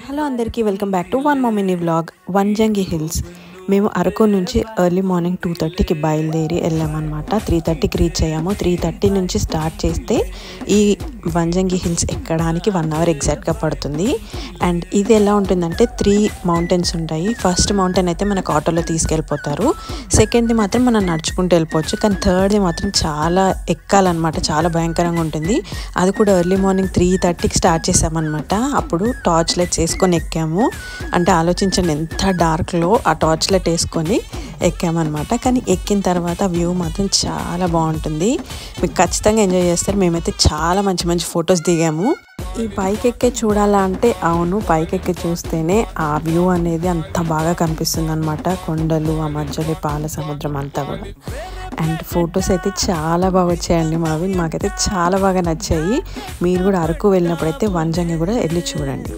Hello అందరికీ welcome back to one more mini vlog Vanjangi hills. మేము అరకు నుంచి ఎర్లీ మార్నింగ్ 2:30కి బయలుదేరి వెళ్ళామన్నమాట. 3:30కి రీచ్ అయ్యాము. 3:30 నుంచి స్టార్ట్ చేస్తే ఈ వంజంగి హిల్స్ ఎక్కడానికి 1 అవర్ ఎగ్జాక్ట్గా పడుతుంది. అండ్ ఇది ఎలా ఉంటుందంటే 3 మౌంటైన్స్ ఉంటాయి. ఫస్ట్ మౌంటైన్ అయితే మనకు ఆటోలో తీసుకెళ్ళిపోతారు. సెకండ్ది మాత్రం మనం నడుచుకుంటూ వెళ్ళిపోవచ్చు. కానీ థర్డ్ది మాత్రం చాలా ఎక్కాలన్నమాట. చాలా భయంకరంగా ఉంటుంది. అది కూడా ఎర్లీ మార్నింగ్ 3:30కి స్టార్ట్ చేసామన్నమాట. అప్పుడు టార్చ్ లైట్స్ వేసుకొని ఎక్కాము. అంటే ఆలోచించండి ఎంత డార్క్లో ఆ టార్చ్ లైట్ వేసుకొని ఎక్కామన్నమాట. కానీ ఎక్కిన తర్వాత వ్యూ మాత్రం చాలా బాగుంటుంది. మీకు ఖచ్చితంగా ఎంజాయ్ చేస్తారు. మేమైతే చాలా మంచి మంచి ఫొటోస్ దిగాము. ఈ పైకి ఎక్కే చూడాలా అంటే అవును, పైకి ఎక్కి చూస్తేనే ఆ వ్యూ అనేది అంత బాగా కనిపిస్తుంది అనమాట. కొండలు, ఆ మధ్యలో పాల సముద్రం అంతా కూడా. అండ్ ఫొటోస్ అయితే చాలా బాగా వచ్చాయండి మాకైతే చాలా బాగా నచ్చాయి. మీరు కూడా అరకు వెళ్ళినప్పుడైతే వంజంగి కూడా వెళ్ళి చూడండి.